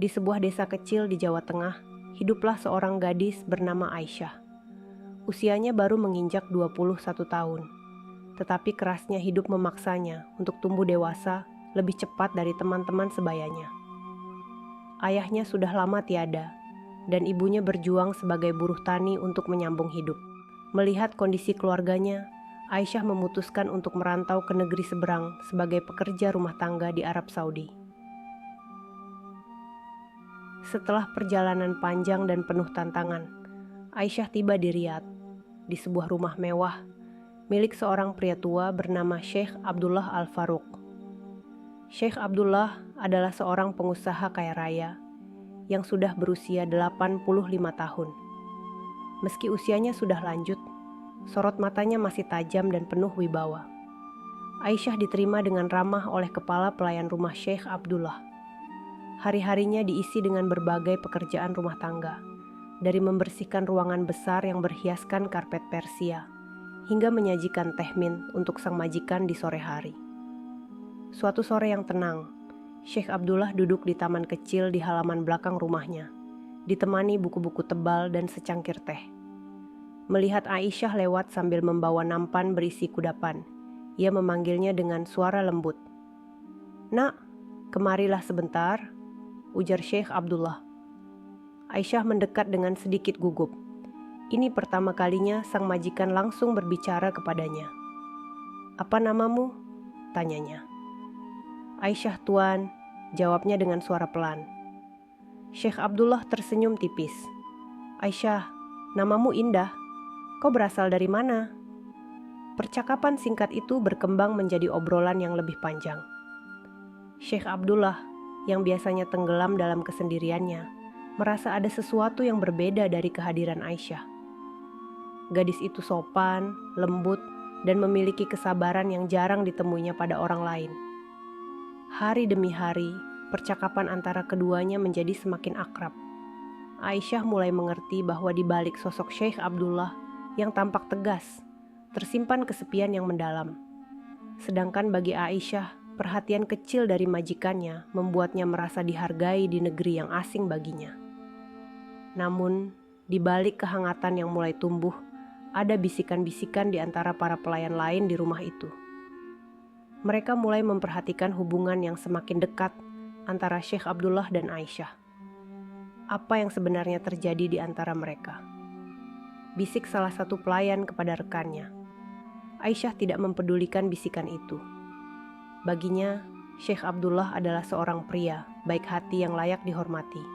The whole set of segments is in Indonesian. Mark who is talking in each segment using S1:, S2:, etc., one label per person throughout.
S1: Di sebuah desa kecil di Jawa Tengah, hiduplah seorang gadis bernama Aisyah. Usianya baru menginjak 21 tahun, tetapi kerasnya hidup memaksanya untuk tumbuh dewasa lebih cepat dari teman-teman sebayanya. Ayahnya sudah lama tiada, dan ibunya berjuang sebagai buruh tani untuk menyambung hidup. Melihat kondisi keluarganya, Aisyah memutuskan untuk merantau ke negeri seberang sebagai pekerja rumah tangga di Arab Saudi. Setelah perjalanan panjang dan penuh tantangan, Aisyah tiba di Riyadh, di sebuah rumah mewah milik seorang pria tua bernama Sheikh Abdullah Al-Faruq. Sheikh Abdullah adalah seorang pengusaha kaya raya yang sudah berusia 85 tahun. Meski usianya sudah lanjut, sorot matanya masih tajam dan penuh wibawa. Aisyah diterima dengan ramah oleh kepala pelayan rumah Sheikh Abdullah. Hari-harinya diisi dengan berbagai pekerjaan rumah tangga, dari membersihkan ruangan besar yang berhiaskan karpet Persia, hingga menyajikan teh mint untuk sang majikan di sore hari. Suatu sore yang tenang, Sheikh Abdullah duduk di taman kecil di halaman belakang rumahnya, ditemani buku-buku tebal dan secangkir teh. Melihat Aisyah lewat sambil membawa nampan berisi kudapan, ia memanggilnya dengan suara lembut. "Nak, kemarilah sebentar," ujar Sheikh Abdullah. Aisyah mendekat dengan sedikit gugup. Ini pertama kalinya sang majikan langsung berbicara kepadanya. "Apa namamu?" tanyanya. "Aisyah, Tuan," jawabnya dengan suara pelan. Sheikh Abdullah tersenyum tipis. "Aisyah, namamu indah. Kau berasal dari mana?" Percakapan singkat itu berkembang menjadi obrolan yang lebih panjang. Sheikh Abdullah, yang biasanya tenggelam dalam kesendiriannya, merasa ada sesuatu yang berbeda dari kehadiran Aisyah. Gadis itu sopan, lembut, dan memiliki kesabaran yang jarang ditemuinya pada orang lain. Hari demi hari, percakapan antara keduanya menjadi semakin akrab. Aisyah mulai mengerti bahwa di balik sosok Sheikh Abdullah yang tampak tegas, tersimpan kesepian yang mendalam. Sedangkan bagi Aisyah, perhatian kecil dari majikannya membuatnya merasa dihargai di negeri yang asing baginya. Namun, di balik kehangatan yang mulai tumbuh, ada bisikan-bisikan di antara para pelayan lain di rumah itu. Mereka mulai memperhatikan hubungan yang semakin dekat antara Sheikh Abdullah dan Aisyah. Apa yang sebenarnya terjadi di antara mereka? Bisik salah satu pelayan kepada rekannya. Aisyah tidak mempedulikan bisikan itu. Baginya, Sheikh Abdullah adalah seorang pria baik hati yang layak dihormati.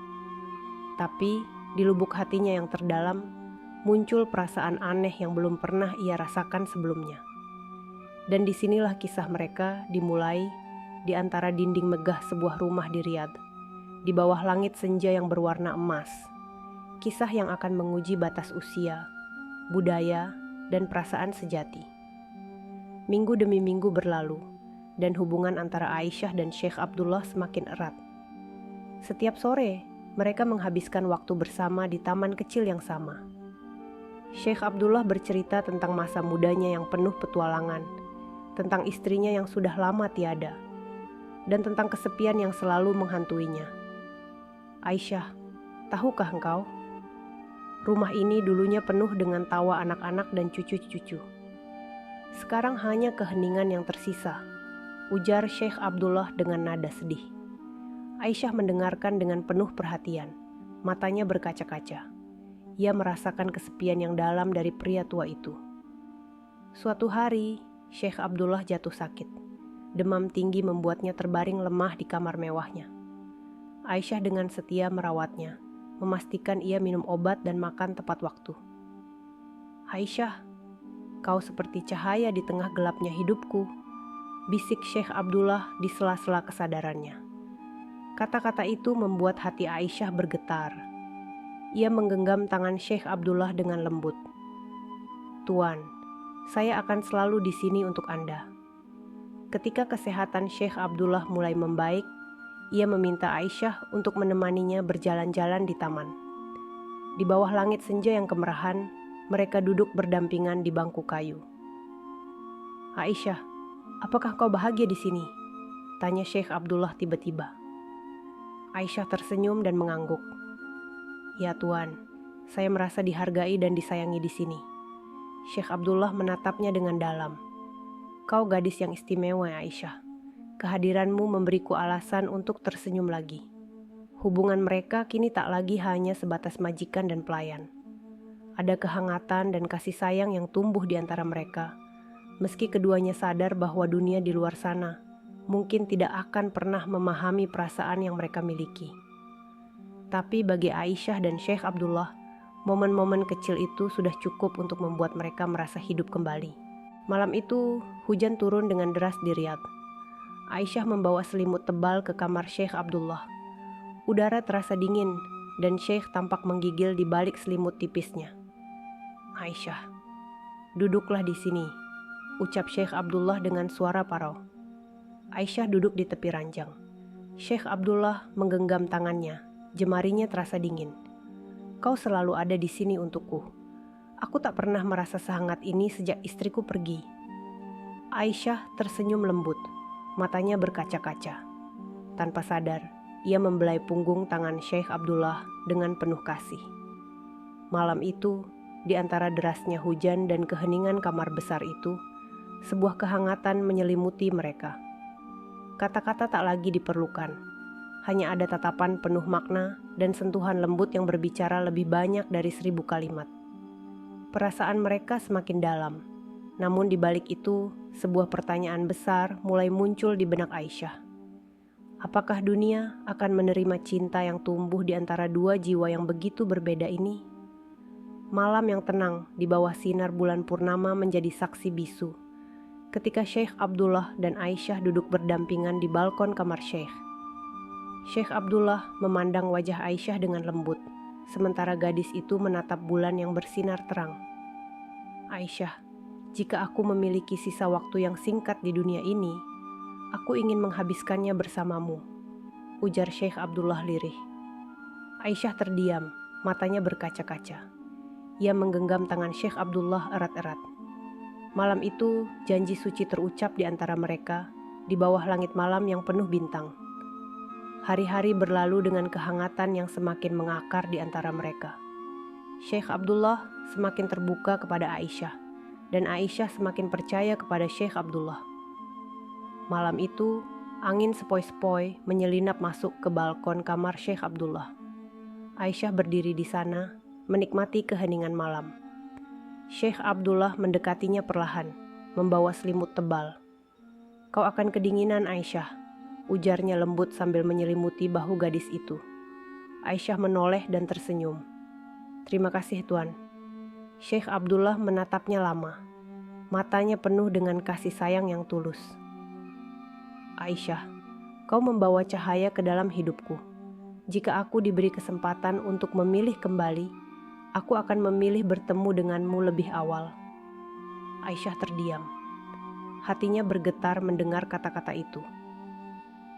S1: Tapi, di lubuk hatinya yang terdalam, muncul perasaan aneh yang belum pernah ia rasakan sebelumnya. Dan disinilah kisah mereka dimulai di antara dinding megah sebuah rumah di Riyadh, di bawah langit senja yang berwarna emas. Kisah yang akan menguji batas usia, budaya, dan perasaan sejati. Minggu demi minggu berlalu, dan hubungan antara Aisyah dan Sheikh Abdullah semakin erat. Setiap sore, mereka menghabiskan waktu bersama di taman kecil yang sama. Sheikh Abdullah bercerita tentang masa mudanya yang penuh petualangan, tentang istrinya yang sudah lama tiada, dan tentang kesepian yang selalu menghantuinya. "Aisyah, tahukah engkau? Rumah ini dulunya penuh dengan tawa anak-anak dan cucu-cucu. Sekarang hanya keheningan yang tersisa," ujar Sheikh Abdullah dengan nada sedih. Aisyah mendengarkan dengan penuh perhatian, matanya berkaca-kaca. Ia merasakan kesepian yang dalam dari pria tua itu. Suatu hari, Sheikh Abdullah jatuh sakit. Demam tinggi membuatnya terbaring lemah di kamar mewahnya. Aisyah dengan setia merawatnya, memastikan ia minum obat dan makan tepat waktu. "Aisyah, kau seperti cahaya di tengah gelapnya hidupku," bisik Sheikh Abdullah di sela-sela kesadarannya. Kata-kata itu membuat hati Aisyah bergetar. Ia menggenggam tangan Sheikh Abdullah dengan lembut. "Tuan, saya akan selalu di sini untuk Anda." Ketika kesehatan Sheikh Abdullah mulai membaik, ia meminta Aisyah untuk menemaninya berjalan-jalan di taman. Di bawah langit senja yang kemerahan, mereka duduk berdampingan di bangku kayu. "Aisyah, apakah kau bahagia di sini?" tanya Sheikh Abdullah tiba-tiba. Aisyah tersenyum dan mengangguk. Ya Tuan, saya merasa dihargai dan disayangi di sini. Syekh Abdullah menatapnya dengan dalam. Kau gadis yang istimewa, Aisyah. Kehadiranmu memberiku alasan untuk tersenyum lagi. Hubungan mereka kini tak lagi hanya sebatas majikan dan pelayan. Ada kehangatan dan kasih sayang yang tumbuh di antara mereka. Meski keduanya sadar bahwa dunia di luar sana mungkin tidak akan pernah memahami perasaan yang mereka miliki. Tapi bagi Aisyah dan Syekh Abdullah, momen-momen kecil itu sudah cukup untuk membuat mereka merasa hidup kembali. Malam itu, hujan turun dengan deras di Riyadh. Aisyah membawa selimut tebal ke kamar Syekh Abdullah. Udara terasa dingin dan Syekh tampak menggigil di balik selimut tipisnya. Aisyah, duduklah di sini, ucap Syekh Abdullah dengan suara parau. Aisyah duduk di tepi ranjang. Syekh Abdullah menggenggam tangannya, jemarinya terasa dingin. Kau selalu ada di sini untukku. Aku tak pernah merasa sehangat ini sejak istriku pergi. Aisyah tersenyum lembut, matanya berkaca-kaca. Tanpa sadar, ia membelai punggung tangan Syekh Abdullah dengan penuh kasih. Malam itu, di antara derasnya hujan dan keheningan kamar besar itu, sebuah kehangatan menyelimuti mereka. Kata-kata tak lagi diperlukan. Hanya ada tatapan penuh makna dan sentuhan lembut yang berbicara lebih banyak dari 1000 kalimat. Perasaan mereka semakin dalam. Namun di balik itu, sebuah pertanyaan besar mulai muncul di benak Aisyah. Apakah dunia akan menerima cinta yang tumbuh di antara dua jiwa yang begitu berbeda ini? Malam yang tenang di bawah sinar bulan purnama menjadi saksi bisu. Ketika Syekh Abdullah dan Aisyah duduk berdampingan di balkon kamar Syekh. Syekh Abdullah memandang wajah Aisyah dengan lembut, sementara gadis itu menatap bulan yang bersinar terang. Aisyah, jika aku memiliki sisa waktu yang singkat di dunia ini, aku ingin menghabiskannya bersamamu, ujar Syekh Abdullah lirih. Aisyah terdiam, matanya berkaca-kaca. Ia menggenggam tangan Syekh Abdullah erat-erat. Malam itu, janji suci terucap di antara mereka, di bawah langit malam yang penuh bintang. Hari-hari berlalu dengan kehangatan yang semakin mengakar di antara mereka. Syekh Abdullah semakin terbuka kepada Aisyah, dan Aisyah semakin percaya kepada Syekh Abdullah. Malam itu, angin sepoi-sepoi menyelinap masuk ke balkon kamar Syekh Abdullah. Aisyah berdiri di sana, menikmati keheningan malam. Syekh Abdullah mendekatinya perlahan, membawa selimut tebal. Kau akan kedinginan, Aisyah, ujarnya lembut sambil menyelimuti bahu gadis itu. Aisyah menoleh dan tersenyum. Terima kasih, Tuan. Syekh Abdullah menatapnya lama. Matanya penuh dengan kasih sayang yang tulus. Aisyah, kau membawa cahaya ke dalam hidupku. Jika aku diberi kesempatan untuk memilih kembali, aku akan memilih bertemu denganmu lebih awal. Aisyah terdiam. Hatinya bergetar mendengar kata-kata itu.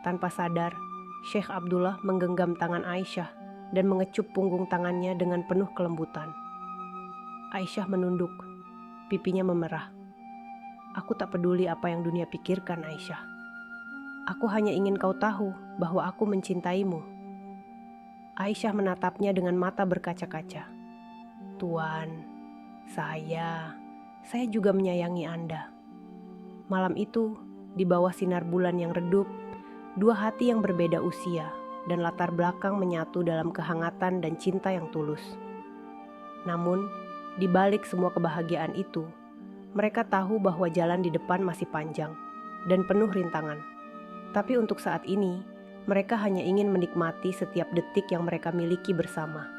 S1: Tanpa sadar, Syekh Abdullah menggenggam tangan Aisyah dan mengecup punggung tangannya dengan penuh kelembutan. Aisyah menunduk, pipinya memerah. Aku tak peduli apa yang dunia pikirkan, Aisyah. Aku hanya ingin kau tahu bahwa aku mencintaimu. Aisyah menatapnya dengan mata berkaca-kaca. Tuan, saya juga menyayangi Anda. Malam itu, di bawah sinar bulan yang redup, dua hati yang berbeda usia dan latar belakang menyatu dalam kehangatan dan cinta yang tulus. Namun, di balik semua kebahagiaan itu, mereka tahu bahwa jalan di depan masih panjang dan penuh rintangan. Tapi untuk saat ini, mereka hanya ingin menikmati setiap detik yang mereka miliki bersama.